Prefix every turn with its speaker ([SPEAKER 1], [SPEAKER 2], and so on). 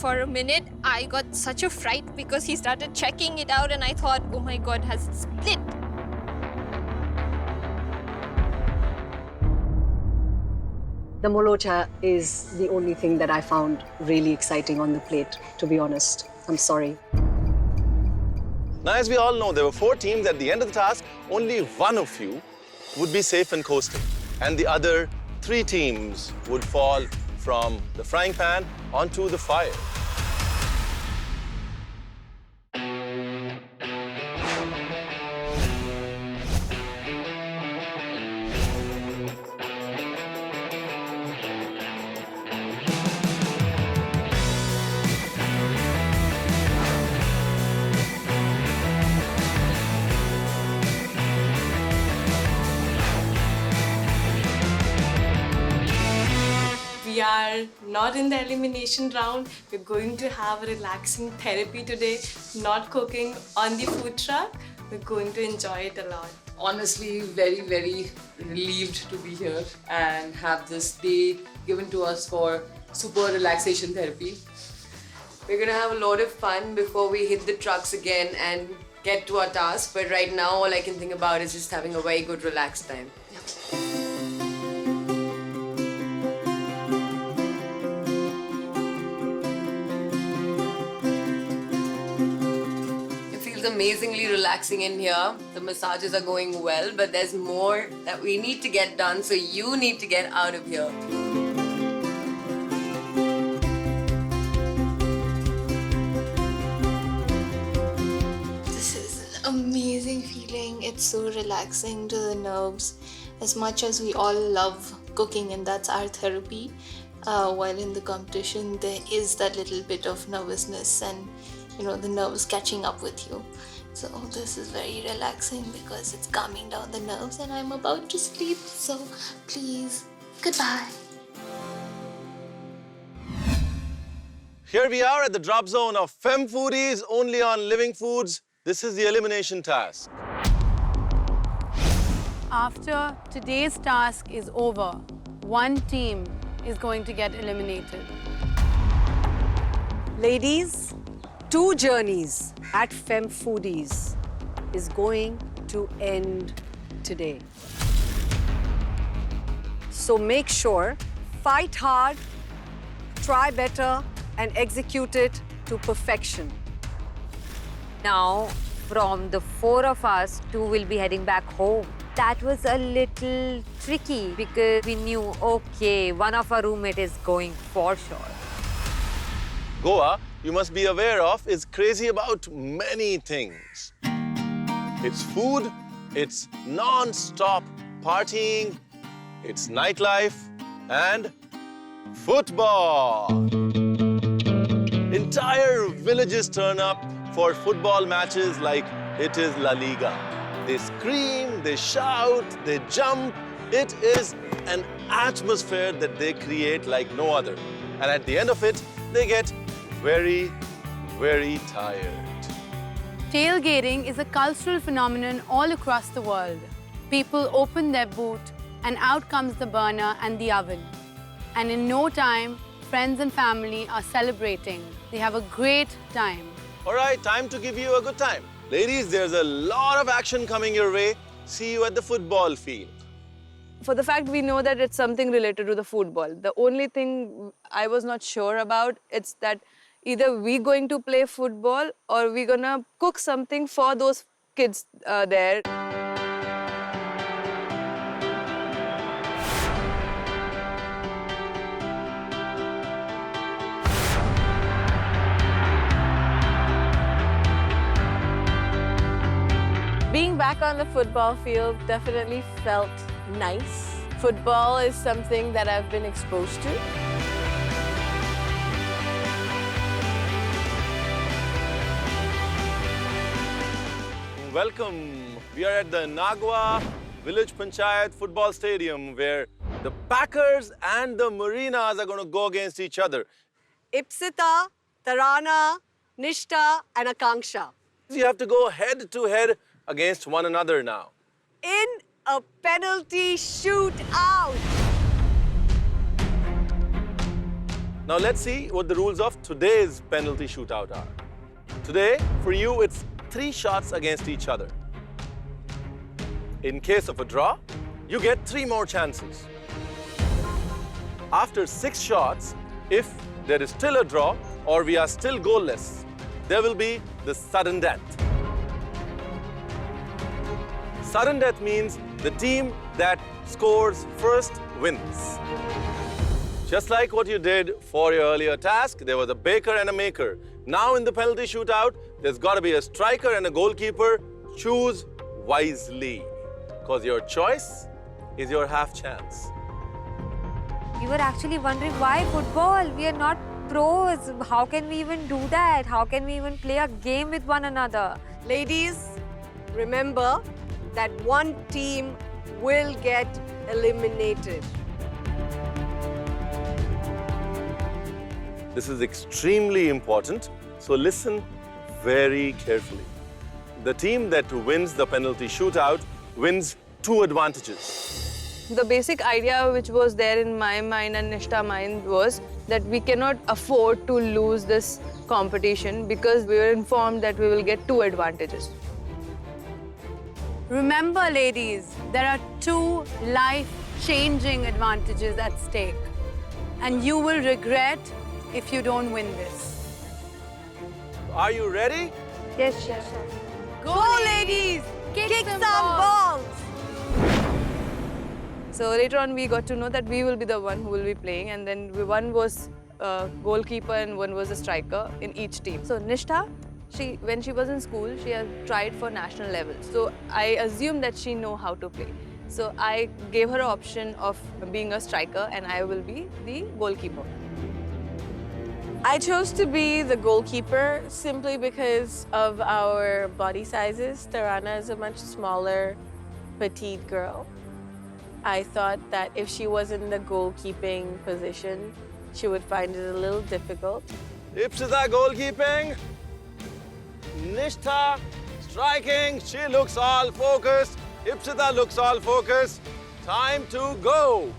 [SPEAKER 1] for a minute, I got such a fright because he started checking it out and I thought, oh my God, has it split?
[SPEAKER 2] The molocha is the only thing that I found really exciting on the plate, to be honest. I'm sorry.
[SPEAKER 3] Now, as we all know, there were 4 teams. At the end of the task, only one of you would be safe and coasting. And the other 3 teams would fall from the frying pan onto the fire.
[SPEAKER 4] We are not in the elimination round. We're going to have a relaxing therapy today, not cooking on the food truck. We're going to enjoy it a lot.
[SPEAKER 5] Honestly, very, very relieved to be here and have this day given to us for super relaxation therapy. We're gonna have a lot of fun before we hit the trucks again and get to our task. But right now, all I can think about is just having a very good relaxed time. Amazingly relaxing in here. The massages are going well, but there's more that we need to get done, so you need to get out of here.
[SPEAKER 1] This is an amazing feeling. It's so relaxing to the nerves. As much as we all love cooking and that's our therapy, while in the competition there is that little bit of nervousness and the nerves catching up with you. So this is very relaxing because it's calming down the nerves and I'm about to sleep. So please, goodbye.
[SPEAKER 3] Here we are at the drop zone of Fem Foodies, only on Living Foods. This is the elimination task.
[SPEAKER 6] After today's task is over, one team is going to get eliminated.
[SPEAKER 2] Ladies, 2 journeys at Fem Foodies is going to end today. So make sure, fight hard, try better, and execute it to perfection.
[SPEAKER 7] Now, from the 4 of us, 2 will be heading back home. That was a little tricky because we knew, okay, one of our roommate is going for sure.
[SPEAKER 3] Goa, you must be aware of, is crazy about many things. It's food, it's non-stop partying, it's nightlife, and football. Entire villages turn up for football matches like it is La Liga. They scream, they shout, they jump. It is an atmosphere that they create like no other. And at the end of it, they get very, very tired.
[SPEAKER 6] Tailgating is a cultural phenomenon all across the world. People open their boot and out comes the burner and the oven. And in no time, friends and family are celebrating. They have a great time.
[SPEAKER 3] All right, time to give you a good time. Ladies, there's a lot of action coming your way. See you at the football field.
[SPEAKER 8] For the fact we know that it's something related to the football. The only thing I was not sure about, it's that either we going to play football or we gonna cook something for those kids there.
[SPEAKER 9] Being back on the football field definitely felt nice. Football is something that I've been exposed to.
[SPEAKER 3] Welcome. We are at the Nagwa Village Panchayat Football Stadium where the Packers and the Marinas are going to go against each other.
[SPEAKER 2] Ipsita, Tarana, Nishta, and Akanksha.
[SPEAKER 3] You have to go head to head against one another now.
[SPEAKER 2] In a penalty shootout.
[SPEAKER 3] Now let's see what the rules of today's penalty shootout are. Today, for you, it's 3 shots against each other. In case of a draw, you get 3 more chances. After 6 shots, if there is still a draw or we are still goalless, there will be the sudden death. Sudden death means the team that scores first wins. Just like what you did for your earlier task, there was a baker and a maker. Now in the penalty shootout, there's got to be a striker and a goalkeeper. Choose wisely, because your choice is your half chance.
[SPEAKER 7] We were actually wondering why football? We are not pros. How can we even do that? How can we even play a game with one another?
[SPEAKER 9] Ladies, remember that one team will get eliminated.
[SPEAKER 3] This is extremely important, so listen very carefully. The team that wins the penalty shootout wins 2 advantages.
[SPEAKER 8] The basic idea which was there in my mind and Nishta's mind was that we cannot afford to lose this competition because we were informed that we will get 2 advantages.
[SPEAKER 6] Remember, ladies, there are 2 life-changing advantages at stake. And you will regret if you don't win this.
[SPEAKER 3] Are you ready?
[SPEAKER 7] Yes, chef.
[SPEAKER 6] Go, ladies! Kick some balls!
[SPEAKER 8] So later on we got to know that we will be the one who will be playing, and then one was a goalkeeper and one was a striker in each team. So Nishtha, when she was in school, she had tried for national level. So I assumed that she know how to play. So I gave her an option of being a striker and I will be the goalkeeper.
[SPEAKER 9] I chose to be the goalkeeper simply because of our body sizes. Tarana is a much smaller, petite girl. I thought that if she was in the goalkeeping position, she would find it a little difficult.
[SPEAKER 3] Ipsita goalkeeping. Nishtha striking. She looks all focused. Ipsita looks all focused. Time to go.